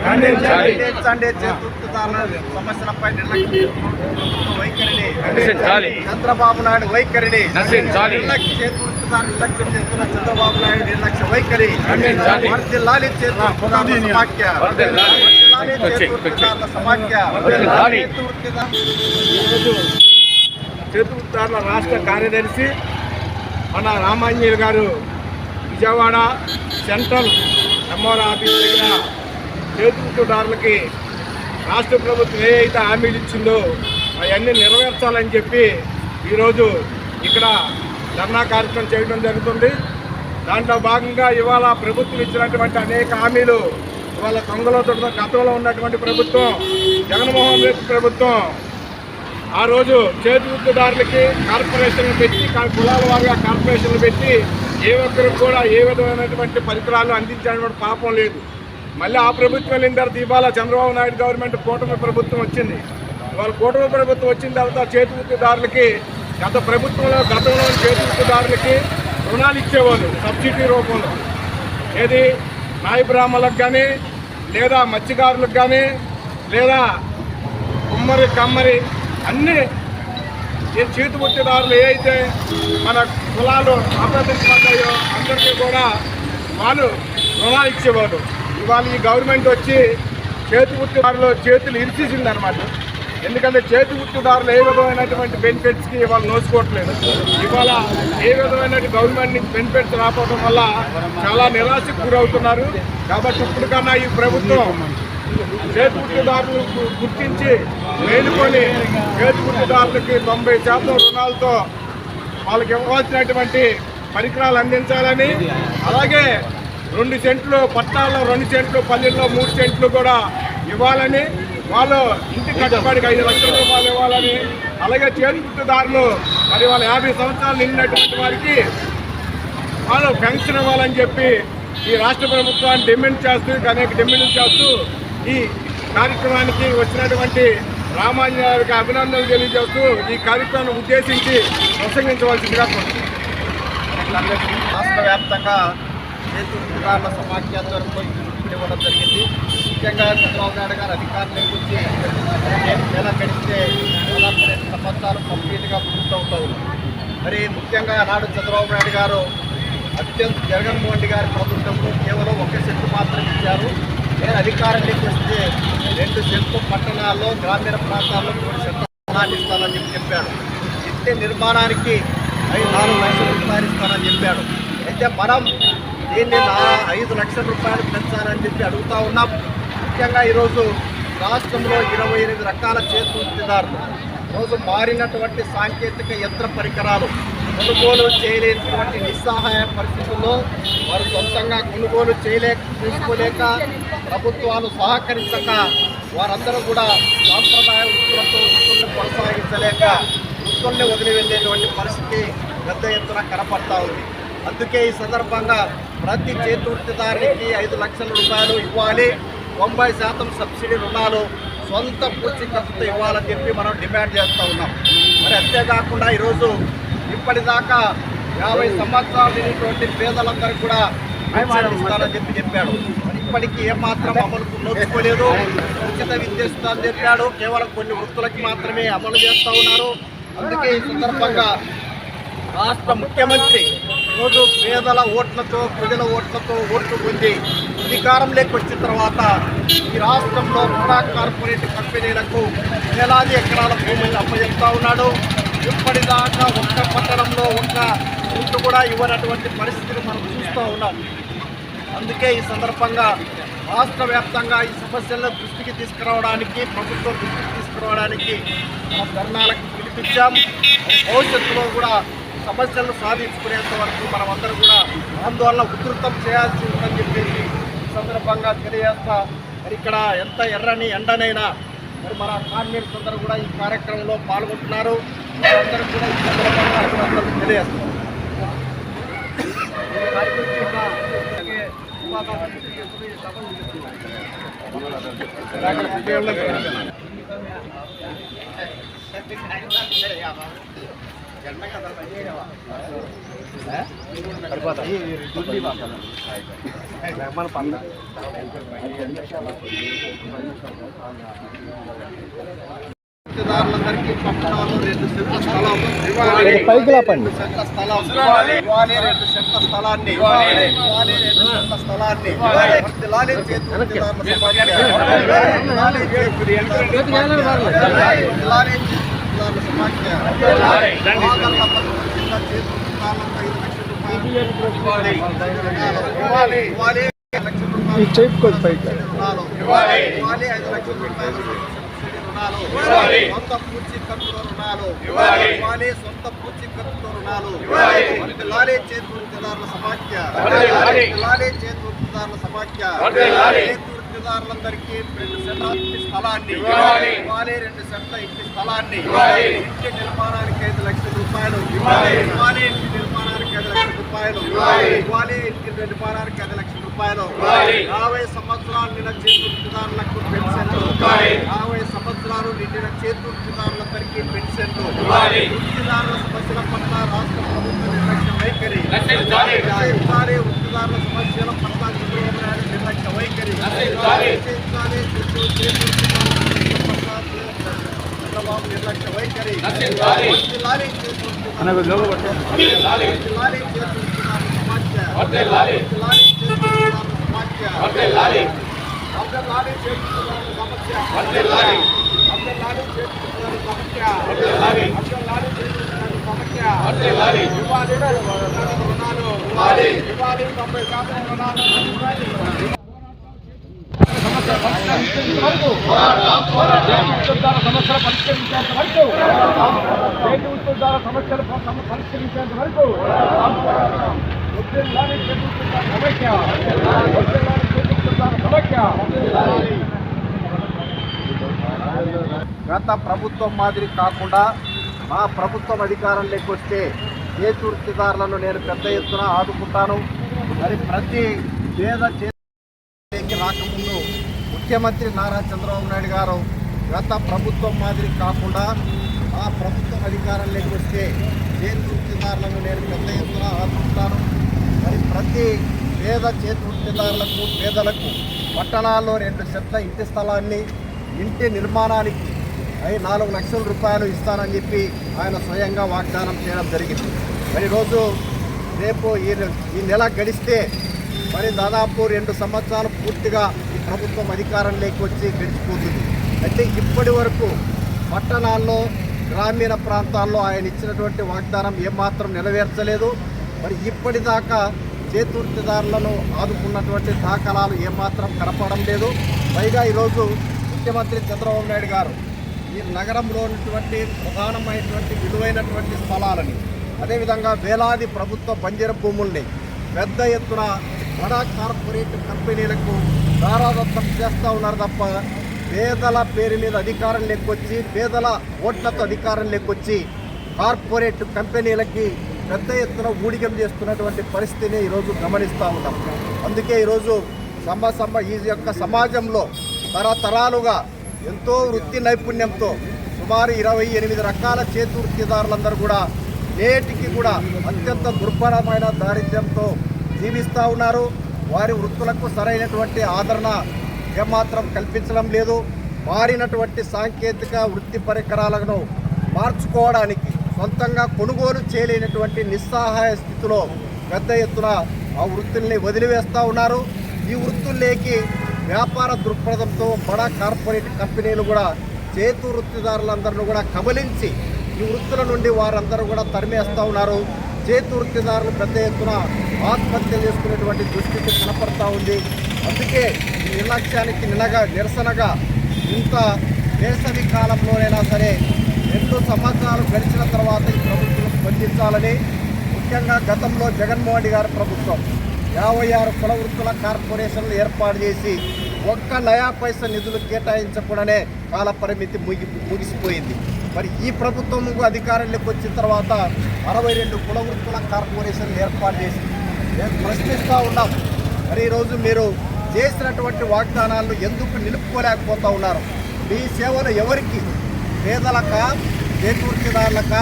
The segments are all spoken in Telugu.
ఖండించండి. చేతుర్తిదారుల సమస్యలపై వైఖరిని చంద్రబాబు నాయుడు వైఖరిని నిర్లక్ష్యం చేస్తున్న చంద్రబాబు నాయుడు నిర్లక్ష్య వైఖరి వర్ధిల్లాలి చేతుర్తిదారుల సమాఖ్య. చేతుర్తిదారుల రాష్ట్ర కార్యదర్శి మన రామాంజనేయులు గారు విజయవాడ సెంట్రల్ ఎంఆర్ ఆఫీస్ దగ్గర చేతుర్తిదారులకి రాష్ట్ర ప్రభుత్వం ఏ అయితే హామీలు ఇచ్చిందో అవన్నీ నెరవేర్చాలని చెప్పి ఈరోజు ఇక్కడ ధర్నా కార్యక్రమం చేయడం జరుగుతుంది. దాంట్లో భాగంగా ఇవాళ ప్రభుత్వం ఇచ్చినటువంటి అనేక హామీలు ఇవాళ దొంగలో గతంలో ఉన్నటువంటి ప్రభుత్వం జగన్మోహన్ రెడ్డి ప్రభుత్వం ఆ రోజు చేతుర్తిదారులకి కార్పొరేషన్లు పెట్టి కులాల వారిగా కార్పొరేషన్లు పెట్టి ఏ ఒక్కరికి కూడా ఏ విధమైనటువంటి పరికరాలు అందించేటువంటి పాపం లేదు. మళ్ళీ ఆ ప్రభుత్వం వెళ్ళిన తర్వాత ఇవాళ చంద్రబాబు నాయుడు గవర్నమెంట్ కూటమి ప్రభుత్వం వచ్చింది. ఇవాళ కూటమి ప్రభుత్వం వచ్చిన తర్వాత చేతుర్తిదారులకి గతంలో చేతుర్తిదారులకి రుణాలు ఇచ్చేవాళ్ళు సబ్సిడీ రూపంలో. ఏది నాయ బ్రాహ్మణులకు కానీ లేదా మత్స్యకారులకు కానీ లేదా కుమ్మరి కమ్మరి అన్నీ చేతివృత్తిదారులు ఏ అయితే మన కులాలు అభివృద్ధిపడ్డాయో అందరికీ కూడా వాళ్ళు రుణాలు ఇచ్చేవారు. ఇవాళ ఈ గవర్నమెంట్ వచ్చి చేతివృత్తిదారులు చేతులు ఇరిచేసింది అనమాట. ఎందుకంటే చేతివృత్తిదారులు ఏ విధమైనటువంటి బెనిఫిట్స్కి ఇవాళ నోచుకోవట్లేదు. ఇవాళ ఏ విధమైన గవర్నమెంట్ నుంచి బెనిఫిట్స్ రాకపోవడం వల్ల చాలా నిరాశకు గురవుతున్నారు. కాబట్టి ఇప్పటికన్నా ఈ ప్రభుత్వం చేతివృత్తిదారులు గుర్తించి మేలుకొని చేతివృత్తిదారులకి 90% రుణాలతో వాళ్ళకి ఇవ్వాల్సినటువంటి పరికరాలు అందించాలని, అలాగే 2 సెంట్లు పట్టాల్లో 2 సెంట్లు పల్లెల్లో 3 సెంట్లు కూడా ఇవ్వాలని, వాళ్ళు ఇంటి కట్టుబడికి 5 లక్షల రూపాయలు ఇవ్వాలని, అలాగే చేతివృత్తిదారులు మరి వాళ్ళ 50 సంవత్సరాలు నిండినటువంటి వారికి వాళ్ళు పెన్షన్ ఇవ్వాలని చెప్పి ఈ రాష్ట్ర ప్రభుత్వాన్ని డిమాండ్ చేస్తూ అనేక డిమాండ్లు చేస్తూ ఈ కార్యక్రమానికి వచ్చినటువంటి రామాంజనేయులు గారికి అభినందనలు తెలియజేస్తూ ఈ కార్యక్రమాన్ని ఉద్దేశించి ప్రసంగించవలసిందిగా కోరుతున్నాను. రాష్ట్ర వ్యాప్తంగా చేతుర్తిదారుల సమాఖ్య ఇవ్వడం జరిగింది. ముఖ్యంగా చంద్రబాబు నాయుడు గారు అధికారులకు వచ్చి నెల గడిస్తే 42 సంవత్సరాలు కంప్లీట్గా పూర్తవుతాయి. మరి ముఖ్యంగా నాడు చంద్రబాబు నాయుడు గారు జగన్మోహన్ రెడ్డి గారి ప్రభుత్వంలో కేవలం 1 సెంటు మాత్రం ఇచ్చారు. నేను అధికారంలోకి వస్తే 2 సెంట్లు పట్టణాల్లో గ్రామీణ ప్రాంతాల్లో 3 సెంట్లు రుణాలు ఇస్తానని చెప్పాడు. ఇంటి నిర్మాణానికి 4 లక్షల రూపాయలు ఇస్తానని చెప్పాడు. అయితే మనం దీన్ని 5 లక్షల రూపాయలు పెంచాలని చెప్పి అడుగుతూ ఉన్నాం. ముఖ్యంగా ఈరోజు రాష్ట్రంలో 28 రకాల చేతుర్తిదారులు రోజు మారినటువంటి సాంకేతిక యంత్ర పరికరాలు కొనుగోలు చేయలేనటువంటి నిస్సహాయ పరిస్థితుల్లో వారు సొంతంగా కొనుగోలు చేసుకోలేక ప్రభుత్వాలు సహకరించక వారందరూ కూడా సాంప్రదాయ వృత్తులతో వృత్తుల్ని కొనసాగించలేక వృత్తుల్ని వదిలి వెళ్ళేటువంటి పరిస్థితి పెద్ద ఎత్తున కనపడతా ఉంది. అందుకే ఈ సందర్భంగా ప్రతి చేతుర్తిదారునికి 5 లక్షల రూపాయలు ఇవ్వాలి, 90% సబ్సిడీ రుణాలు సొంత పూచీకత్తుతో ఇవ్వాలని చెప్పి మనం డిమాండ్ చేస్తూ ఉన్నాం. మరి అంతేకాకుండా ఈరోజు ఇప్పటిదాకా 50 సంవత్సరాలు లేనటువంటి పేదలందరికీ కూడా ఇస్తానని చెప్పాడు. ఇప్పటికీ ఏమాత్రం అమలుకు నోచుకోలేదు. ఉచిత విద్య ఇస్తానని చెప్పాడు, కేవలం కొన్ని వృత్తులకి మాత్రమే అమలు చేస్తూ ఉన్నారు. అందుకే ఈ సందర్భంగా రాష్ట్ర ముఖ్యమంత్రి రోజు పేదల ఓట్లతో ప్రజల ఓట్లతో ఓట్లు పొంది అధికారంలోకి వచ్చిన తర్వాత ఈ రాష్ట్రంలో కూడా కార్పొరేట్ కంపెనీలకు వేలాది ఎకరాల భూములు అప్పచెప్తా ఉన్నాడు. ఇప్పటిదాకా ఒక్క పట్టణంలో ఒక్క ఇంటి కూడా ఇవ్వనటువంటి పరిస్థితిని మనం చూస్తూ ఉన్నాం. అందుకే ఈ సందర్భంగా రాష్ట్ర వ్యాప్తంగా ఈ సమస్యలను దృష్టికి తీసుకురావడానికి ప్రభుత్వం దృష్టికి తీసుకురావడానికి మనం ధర్నాలకు పిలిపించాం. భవిష్యత్తులో కూడా సమస్యలను సాధించుకునేంత వరకు మనమందరం కూడా ఆందోళన ఉధృతం చేయాల్సి ఉందని చెప్పేసి ఈ సందర్భంగా తెలియజేస్తా. మరి ఇక్కడ ఎంత ఎర్రని ఎండనైనా మరి మన కామ్రేడ్స్ అందరూ కూడా ఈ కార్యక్రమంలో పాల్గొంటున్నారు. వారందరూ కూడా ఈ సందర్భంగా అభినందనలు తెలియజేస్తారు. గుర్తిదారులందరికీ పట్టణాల్లో 2 సెంట్ల స్థలం పైకి లేపండి. 2 సెంట్ల స్థలం ఇవ్వాలి. 2 సెంట్ల స్థలాన్ని ఇవ్వాలి. 2 సెంట్ల స్థలాన్ని వర్ధిల్లాలి చేతుర్తిదారుల సమాఖ్య. వర్ధిల్లాలి చేతుర్తిదారుల సమాఖ్య. ఆగల్ల పథకం కింద చేతుర్తిదారులకు 5 లక్షల రూపాయలు ఇవ్వాలి. 5 లక్షల రూపాయలు చెప్పుకోవచ్చు పైకి. ఇవ్వాలి. 5 లక్షల రూపాయలు సొంత పూచీకత్తుల రుణాలు ఇవ్వాలి. సొంత పూచీకత్తుల రుణాలు వర్ధిల్లాలి చేతుర్తిదారుల సమాఖ్య. వర్ధిల్లాలి చేతుర్తిదారుల సమాఖ్య. చేతుర్తిదారులందరికీ 2 సెంట్ల ఇంటి స్థలాన్ని ఇవ్వాలి. 2 సెంట్ల ఇంటి స్థలాన్ని ఇంటి నిర్మాణానికి 5 లక్షల రూపాయలు ఇవ్వాలి. ఇంటి నిర్మాణానికి 5 లక్షల రూపాయలు ఇవ్వాలి. ఇంటి నిర్మాణానికి 5 లక్షల రూపాయలు 50 సంవత్సరాలు నిన్న చేతుర్తిదారులకు పెన్షన్లు 50 సంవత్సరాలు నిండిన చేతుర్తిదారులందరికీ పెన్షన్లు వృత్తిదారుల సమస్యల పట్ల రాష్ట్ర ప్రభుత్వ నిర్లక్ష్య వైఖరి వృత్తిదారుల సమస్యల పట్ల చంద్రబాబు నాయుడు నిర్లక్ష్య వైఖరి చంద్రబాబు నిర్లక్ష్య వైఖరి వర్ధిల్లాలి చేతుర్తిదారుల సమాఖ్య. వర్ధిల్లాలి చేతుర్తిదారుల సమాఖ్య. వర్ధిల్లాలి చేతుర్తిదారుల సమస్య. వర్ధిల్లాలి చేతుర్తిదారుల సమస్య. వర్ధిల్లాలి చేతుర్తిదారుల సమస్య. వర్ధిల్లాలి ఇవ్వాలి. రుణాలు ఇవ్వాలి. 90% రుణాలు ఇవ్వాలి. సమస్యలు పరిష్కరించేంత వరకు గత ప్రభుత్వం మాదిరి కాకుండా మా ప్రభుత్వం అధికారంలోకి వస్తే చేతుర్తిదారులను నేను పెద్ద ఎత్తున ఆదుకుంటాను. మరి ప్రతి పేద చేతికి రాకముందు ముఖ్యమంత్రి నారా చంద్రబాబు నాయుడు గారు గత ప్రభుత్వం మాదిరి కాకుండా ఆ ప్రభుత్వం అధికారంలోకి వస్తే చేతుర్తిదారులను నేను పెద్ద ఎత్తున ఆదుకుంటాను. మరి ప్రతి పేద చేతుర్తిదారులకు పేదలకు పట్టణాల్లో 2 సెంట్ల ఇంటి స్థలాన్ని ఇంటి నిర్మాణానికి 4 లక్షల రూపాయలు ఇస్తానని చెప్పి ఆయన స్వయంగా వాగ్దానం చేయడం జరిగింది. మరి రోజు రేపు ఈ నెల గడిస్తే మరి దాదాపు 2 సంవత్సరాలు పూర్తిగా ఈ ప్రభుత్వం అధికారంలోకి వచ్చి గడిచిపోతుంది. అంటే ఇప్పటి వరకు పట్టణాల్లో గ్రామీణ ప్రాంతాల్లో ఆయన ఇచ్చినటువంటి వాగ్దానం ఏమాత్రం నెరవేర్చలేదు. మరి ఇప్పటిదాకా చేతుర్తిదారులను ఆదుకున్నటువంటి దాఖలాలు ఏమాత్రం కనపడడం లేదు. పైగా ఈరోజు ముఖ్యమంత్రి చంద్రబాబు నాయుడు గారు ఈ నగరంలో ఉన్నటువంటి ప్రధానమైనటువంటి విలువైనటువంటి స్థలాలని అదేవిధంగా వేలాది ప్రభుత్వ బంజరు భూముల్ని పెద్ద ఎత్తున బడా కార్పొరేట్ కంపెనీలకు దారాదత్తం చేస్తూ ఉన్నారు తప్ప పేదల పేరు మీద అధికారం లేకొచ్చి పేదల ఓట్లతో అధికారం లేకొచ్చి కార్పొరేట్ కంపెనీలకి పెద్ద ఎత్తున ఊడిగం చేస్తున్నటువంటి పరిస్థితిని ఈరోజు గమనిస్తూ ఉన్నాం. అందుకే ఈరోజు ఈ యొక్క సమాజంలో తరతరాలుగా ఎంతో వృత్తి నైపుణ్యంతో సుమారు 28 రకాల చేతుర్తిదారులందరూ కూడా నేటికి కూడా అత్యంత దుర్భరమైన దారిద్ర్యంతో జీవిస్తూ ఉన్నారు. వారి వృత్తులకు సరైనటువంటి ఆదరణ ఏమాత్రం కల్పించడం లేదు. మారినటువంటి సాంకేతిక వృత్తి పరికరాలను మార్చుకోవడానికి సొంతంగా కొనుగోలు చేయలేనటువంటి నిస్సహాయ స్థితిలో పెద్ద ఎత్తున ఆ వృత్తుల్ని వదిలివేస్తూ ఉన్నారు. ఈ వృత్తుల్లోకి వ్యాపార దృక్పథంతో బడా కార్పొరేట్ కంపెనీలు కూడా చేతుర్తిదారులందరినీ కూడా కబలించి ఈ వృత్తుల నుండి వారందరూ కూడా తరిమేస్తూ ఉన్నారు. చేతుర్తిదారులు పెద్ద ఎత్తున ఆత్మహత్య చేసుకునేటువంటి దుస్థితి కనపడతా ఉంది. అందుకే ఈ నిర్లక్ష్యానికి నిరసనగా ఇంత వేసవి కాలంలోనైనా సరే 2 సంవత్సరాలు గడిచిన తర్వాత ఈ ప్రభుత్వం స్పందించాలని, ముఖ్యంగా గతంలో జగన్మోహన్ రెడ్డి గారి ప్రభుత్వం 56 కుల వృత్తుల కార్పొరేషన్లు ఏర్పాటు చేసి 1 నయా పైసా నిధులు కేటాయించకుండానే కాల పరిమితి ముగిసిపోయింది. మరి ఈ ప్రభుత్వం అధికారంలోకి వచ్చిన తర్వాత 62 కుల వృత్తుల కార్పొరేషన్లు ఏర్పాటు చేసి మేము ప్రశ్నిస్తూ ఉన్నాం. మరి ఈరోజు మీరు చేసినటువంటి వాగ్దానాలను ఎందుకు నిలుపుకోలేకపోతూ ఉన్నారు? మీ సేవలు ఎవరికి? పేదలక, చేతుర్తిదారులక,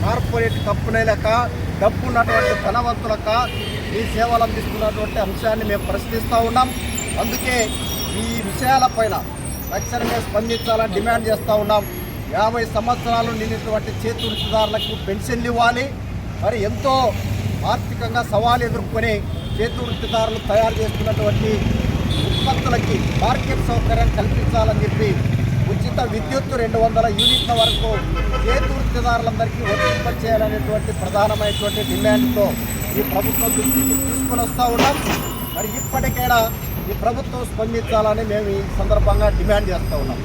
కార్పొరేట్ కంపెనీలక, డబ్బు ఉన్నటువంటి ధనవంతులకు ఈ సేవలు అందిస్తున్నటువంటి అంశాన్ని మేము ప్రశ్నిస్తూ ఉన్నాం. అందుకే ఈ విషయాలపైన తక్షణమే స్పందించాలని డిమాండ్ చేస్తూ ఉన్నాం. 50 సంవత్సరాలు నిండినటువంటి చేతి వృత్తిదారులకు పెన్షన్లు ఇవ్వాలి. మరి ఎంతో ఆర్థికంగా సవాలు ఎదుర్కొని చేతి వృత్తిదారులు తయారు చేస్తున్నటువంటి ఉత్పత్తులకి మార్కెట్ సౌకర్యం కల్పించాలని చెప్పి ఉచిత విద్యుత్తు 200 యూనిట్ల వరకు చేతి వృత్తిదారులందరికీ వర్తింపచేయాలనేటువంటి ప్రధానమైనటువంటి డిమాండ్తో ఈ ప్రభుత్వం దృష్టికి తీసుకొని వస్తూ ఉన్నాం. మరి ఇప్పటికైనా ఈ ప్రభుత్వం స్పందించాలని మేము ఈ సందర్భంగా డిమాండ్ చేస్తూ ఉన్నాం.